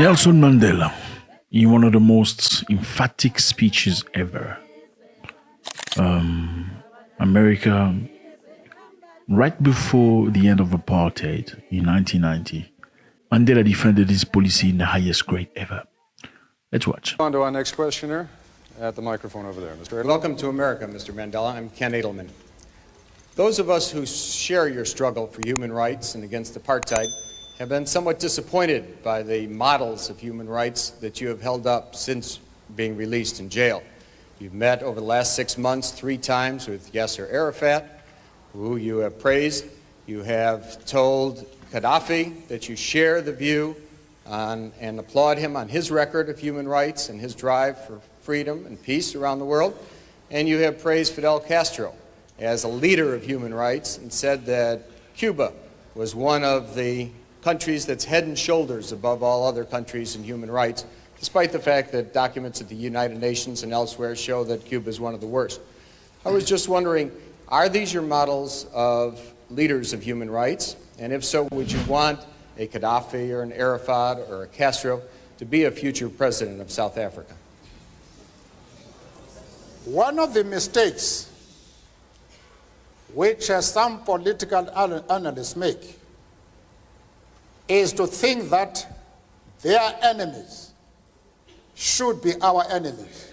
Nelson Mandela, in one of the most emphatic speeches ever. America, right before the end of apartheid in 1990, Mandela defended his policy in the highest grade ever. Let's watch. On to our next questioner at the microphone over there. Mr. Edelman. Welcome to America, Mr. Mandela. I'm Ken Edelman. Those of us who share your struggle for human rights and against apartheid have been somewhat disappointed by the models of human rights that you have held up since being released in jail. You've met over the last 6 months 3 times with Yasser Arafat, who you have praised. You have told Gaddafi that you share the view on, and applaud him on his record of human rights and his drive for freedom and peace around the world. And you have praised Fidel Castro as a leader of human rights and said that Cuba was one of the countries that's head and shoulders above all other countries in human rights, despite the fact that documents at the United Nations and elsewhere show that Cuba is one of the worst. I was just wondering, are these your models of leaders of human rights? And if so, would you want a Gaddafi or an Arafat or a Castro to be a future president of South Africa? One of the mistakes which some political analysts make is to think that their enemies should be our enemies.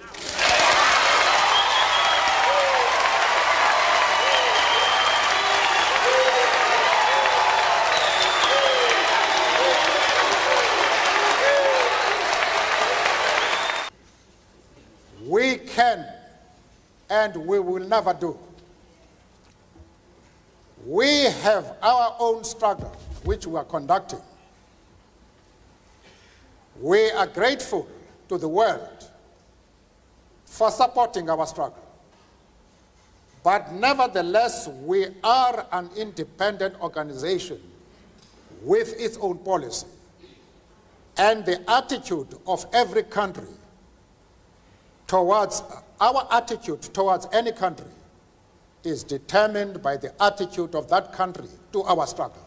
We can and we will never do. We have our own struggle, which we are conducting. We are grateful to the world for supporting our struggle. But nevertheless, we are an independent organization with its own policy. And the attitude of every country towards, our attitude towards any country is determined by the attitude of that country to our struggle.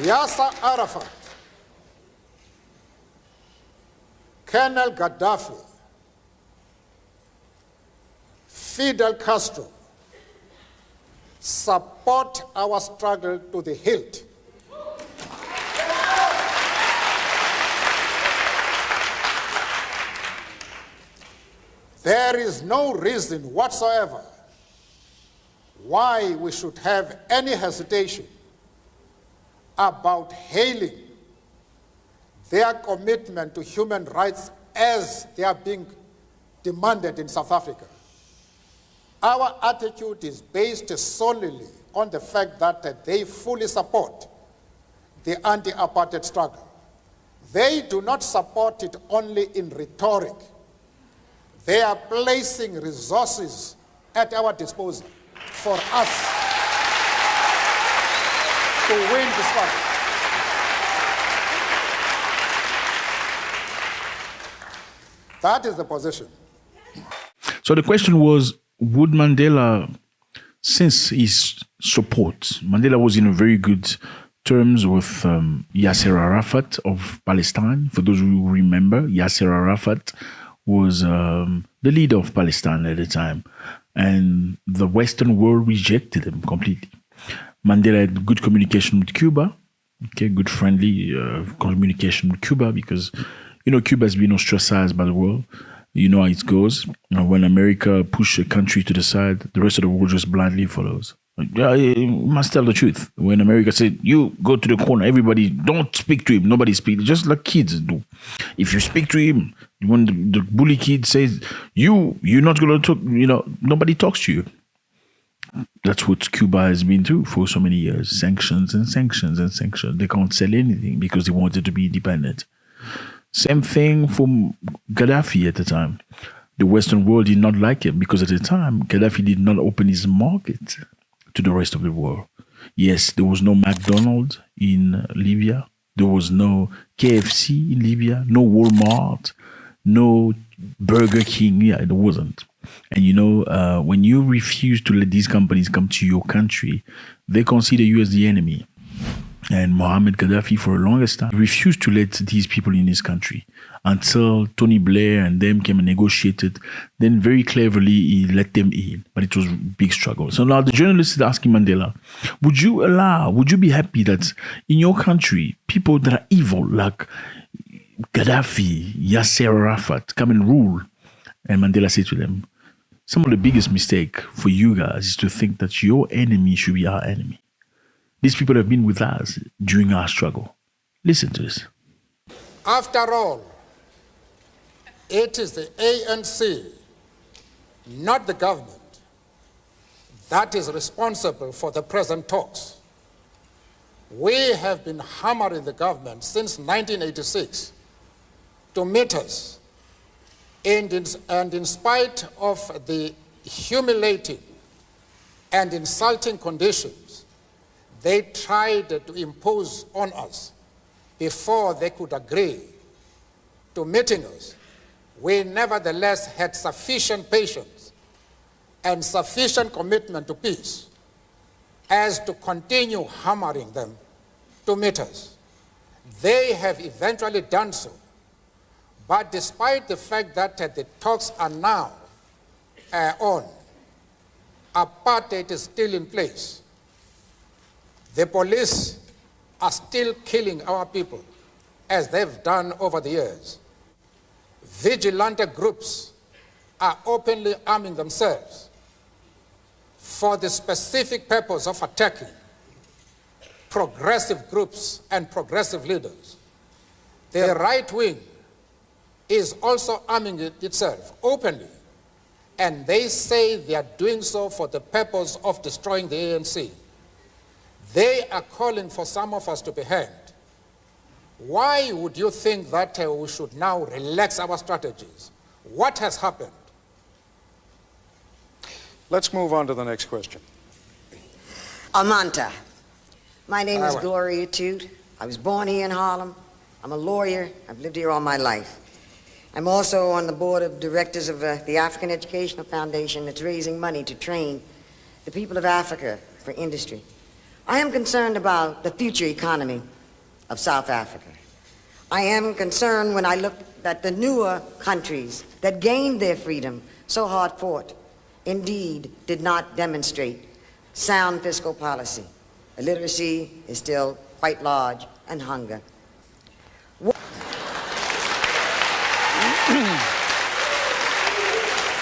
Yasser Arafat, Colonel Gaddafi, Fidel Castro support our struggle to the hilt. There is no reason whatsoever why we should have any hesitation about hailing their commitment to human rights as they are being demanded in South Africa. Our attitude is based solely on the fact that they fully support the anti-apartheid struggle. They do not support it only in rhetoric. They are placing resources at our disposal for us to win the struggle. That is the position. So the question was, would Mandela, since his support, Mandela was in a very good terms with Yasser Arafat of Palestine. For those who remember, Yasser Arafat was the leader of Palestine at the time, and the Western world rejected him completely. Mandela had good communication with Cuba, okay, good friendly communication with Cuba, because, you know, Cuba has been ostracized by the world. You know how it goes. When America pushes a country to the side, the rest of the world just blindly follows. You must tell the truth. When America said, you go to the corner, everybody, don't speak to him. Nobody speaks, just like kids do. If you speak to him, when the bully kid says, you're not going to talk, you know, nobody talks to you. That's what Cuba has been through for so many years. Sanctions and sanctions and sanctions. They can't sell anything because they wanted to be independent. Same thing for Gaddafi at the time. The Western world did not like him because at the time, Gaddafi did not open his market to the rest of the world. Yes, there was no McDonald's in Libya. There was no KFC in Libya, no Walmart, no Burger King. Yeah, there wasn't. And when you refuse to let these companies come to your country, they consider you as the enemy. And Mohammed Gaddafi, for the longest time, refused to let these people in his country until Tony Blair and them came and negotiated. Then very cleverly, he let them in. But it was a big struggle. So now the journalist is asking Mandela, would you be happy that in your country, people that are evil, like Gaddafi, Yasser Arafat, come and rule? And Mandela said to them, some of the biggest mistake for you guys is to think that your enemy should be our enemy. These people have been with us during our struggle. Listen to this. After all, it is the ANC, not the government, that is responsible for the present talks. We have been hammering the government since 1986 to meet us. And in spite of the humiliating and insulting conditions they tried to impose on us before they could agree to meeting us, we nevertheless had sufficient patience and sufficient commitment to peace as to continue hammering them to meet us. They have eventually done so. But despite the fact that the talks are now on, apartheid is still in place. The police are still killing our people, as they've done over the years. Vigilante groups are openly arming themselves for the specific purpose of attacking progressive groups and progressive leaders. The right wing is also arming itself openly, and they say they are doing so for the purpose of destroying the ANC. They are calling for some of us to be hanged. Why would you think that we should now relax our strategies? What has happened? Let's move on to the next question. Amanta. My name is Gloria Tute. I was born here in Harlem. I'm a lawyer. I've lived here all my life. I'm also on the board of directors of the African Educational Foundation that's raising money to train the people of Africa for industry. I am concerned about the future economy of South Africa. I am concerned when I look at the newer countries that gained their freedom so hard fought, indeed did not demonstrate sound fiscal policy. Illiteracy is still quite large, and hunger.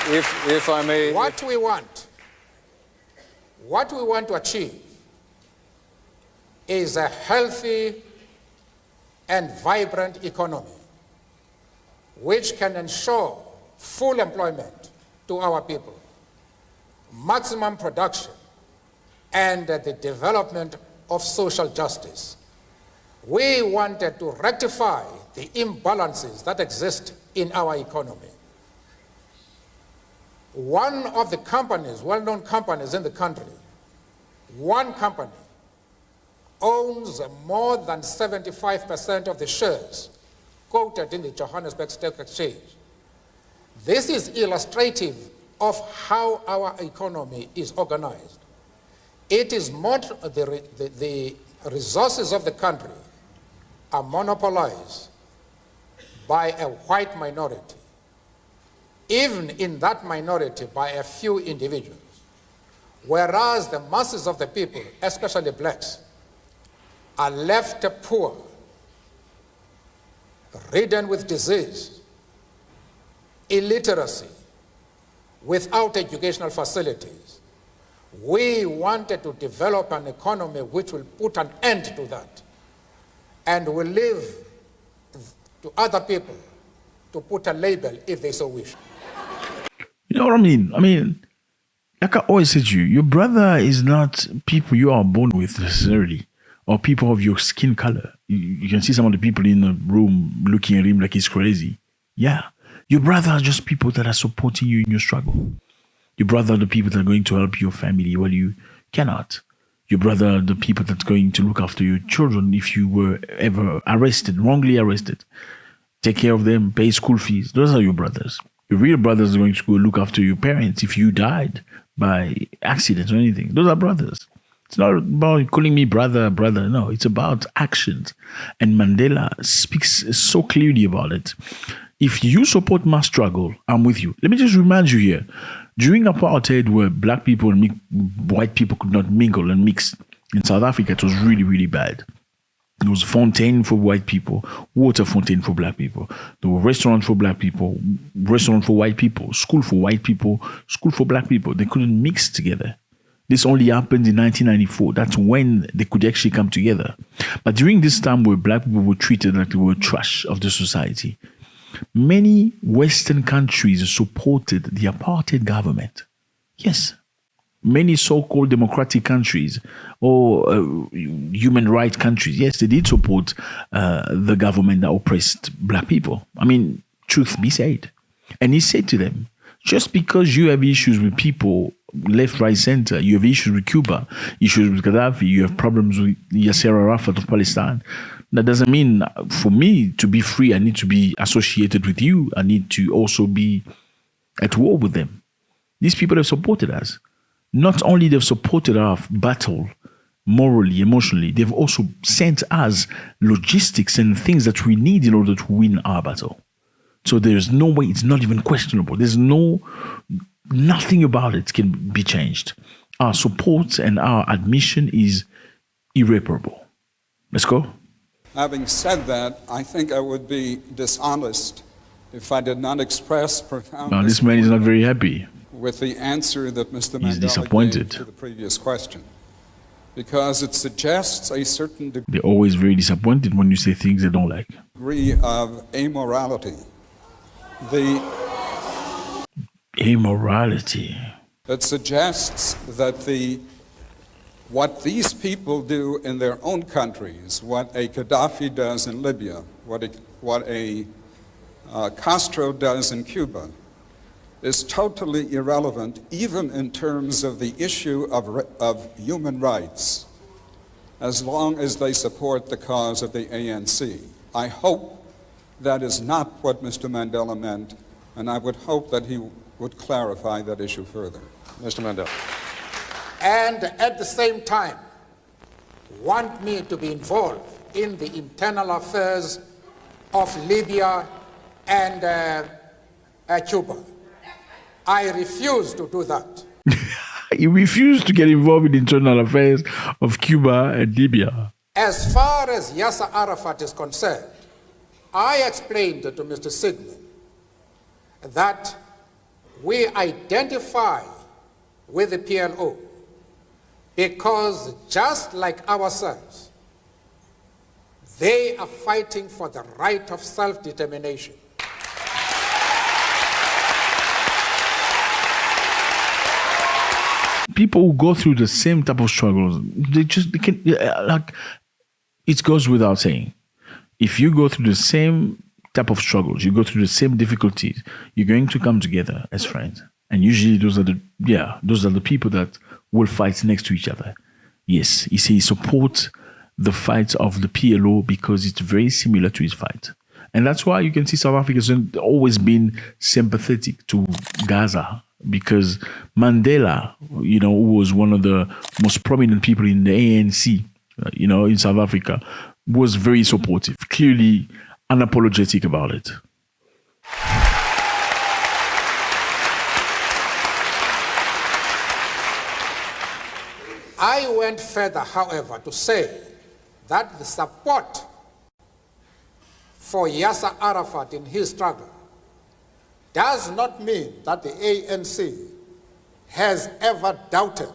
If I may... What we want to achieve is a healthy and vibrant economy which can ensure full employment to our people, maximum production, and the development of social justice. We wanted to rectify the imbalances that exist in our economy. One of the companies, well-known companies in the country, one company owns more than 75% of the shares quoted in the Johannesburg Stock Exchange. This is illustrative of how our economy is organized. It is the resources of the country are monopolized by a white minority, even in that minority by a few individuals, whereas the masses of the people, especially blacks, are left poor, ridden with disease, illiteracy, without educational facilities. We wanted to develop an economy which will put an end to that and will leave to other people to put a label if they so wish. You know what I mean? I mean, like I always said to you, your brother is not people you are born with necessarily, or people of your skin color. You can see some of the people in the room looking at him like he's crazy. Yeah. Your brother are just people that are supporting you in your struggle. Your brother are the people that are going to help your family while you cannot. your brother, the people that's going to look after your children if you were ever arrested, wrongly arrested. Take care of them, pay school fees. Those are your brothers. Your real brothers are going to go look after your parents if you died by accident or anything. Those are brothers. It's not about calling me brother. No, it's about actions. And Mandela speaks so clearly about it. If you support mass struggle, I'm with you. Let me just remind you here. During apartheid, where black people and white people could not mingle and mix in South Africa, it was really, really bad. There was fontaine for white people, water fountain for black people. There were restaurants for black people, restaurant for white people, school for white people, school for black people. They couldn't mix together. This only happened in 1994. That's when they could actually come together. But during this time where black people were treated like they were trash of the society, many Western countries supported the apartheid government. Yes. Many so-called democratic countries or human rights countries, yes, they did support the government that oppressed black people. I mean, truth be said. And he said to them, just because you have issues with people, left, right, center, you have issues with Cuba, issues with Gaddafi, you have problems with Yasser Arafat of Palestine, that doesn't mean for me to be free, I need to be associated with you. I need to also be at war with them. These people have supported us. Not only they've supported our battle morally, emotionally, they've also sent us logistics and things that we need in order to win our battle. So there's no way, it's not even questionable. There's nothing about it can be changed. Our support and our admission is irreparable. Let's go. Having said that, I think I would be dishonest if I did not express profound Now, this man is not very happy. with the answer that Mr. He's Mandela disappointed. gave to the previous question, because it suggests a certain They're always very disappointed when you say things they don't like. degree of amorality. The Immorality. that suggests that what these people do in their own countries, what a Gaddafi does in Libya, what a Castro does in Cuba, is totally irrelevant, even in terms of the issue of human rights, as long as they support the cause of the ANC. I hope that is not what Mr. Mandela meant, and I would hope that he would clarify that issue further. Mr. Mandela. And at the same time want me to be involved in the internal affairs of Libya and Cuba. I refuse to do that. He refused to get involved in the internal affairs of Cuba and Libya. As far as Yasser Arafat is concerned, I explained to Mr. Sigmund that we identify with the PLO because just like ourselves, they are fighting for the right of self-determination. People who go through the same type of struggles, they can, like, it goes without saying. If you go through the same type of struggles, you go through the same difficulties, you're going to come together as friends. And usually those are the people that will fight next to each other. Yes, he supports the fight of the PLO because it's very similar to his fight. And that's why you can see South Africa has always been sympathetic to Gaza, because Mandela, who was one of the most prominent people in the ANC, in South Africa, was very supportive, clearly unapologetic about it. I went further, however, to say that the support for Yasser Arafat in his struggle does not mean that the ANC has ever doubted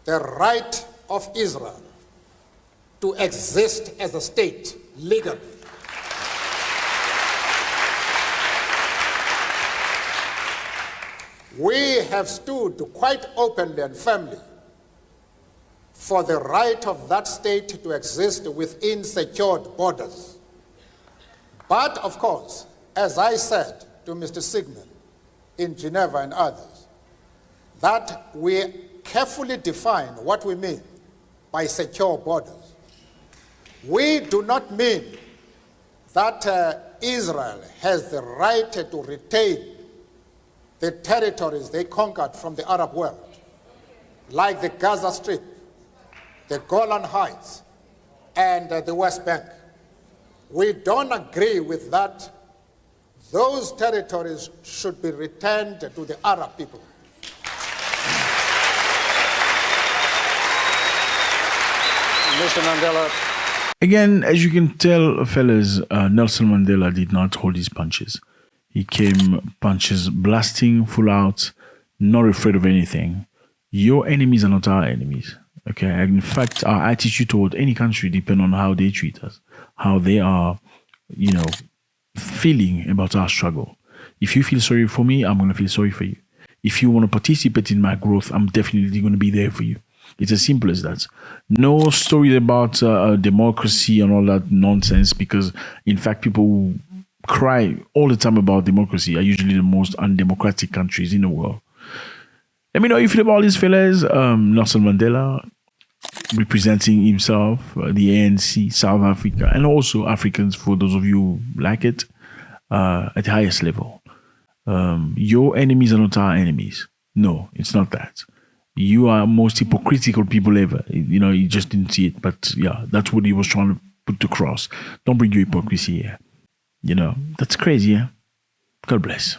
the right of Israel to exist as a state legally. We have stood quite openly and firmly for the right of that state to exist within secured borders. But, of course, as I said to Mr. Sigmund in Geneva and others, that we carefully define what we mean by secure borders. We do not mean that Israel has the right to retain the territories they conquered from the Arab world, like the Gaza Strip, the Golan Heights, and the West Bank. We don't agree with that. Those territories should be returned to the Arab people. Mr. Mandela. Again, as you can tell, fellas, Nelson Mandela did not hold his punches. He came punches blasting full out, not afraid of anything. Your enemies are not our enemies. Okay. In fact, our attitude toward any country depends on how they treat us, how they are, feeling about our struggle. If you feel sorry for me, I'm going to feel sorry for you. If you want to participate in my growth, I'm definitely going to be there for you. It's as simple as that. No stories about democracy and all that nonsense, because in fact, people who cry all the time about democracy are usually the most undemocratic countries in the world. Let me know how you feel about these fellas. Nelson Mandela representing himself, the ANC, South Africa, and also Africans, for those of you who like it, at the highest level. Your enemies are not our enemies. No, it's not that. You are most hypocritical people ever. You just didn't see it, but yeah, that's what he was trying to put across. Don't bring your hypocrisy here. That's crazy, yeah? God bless.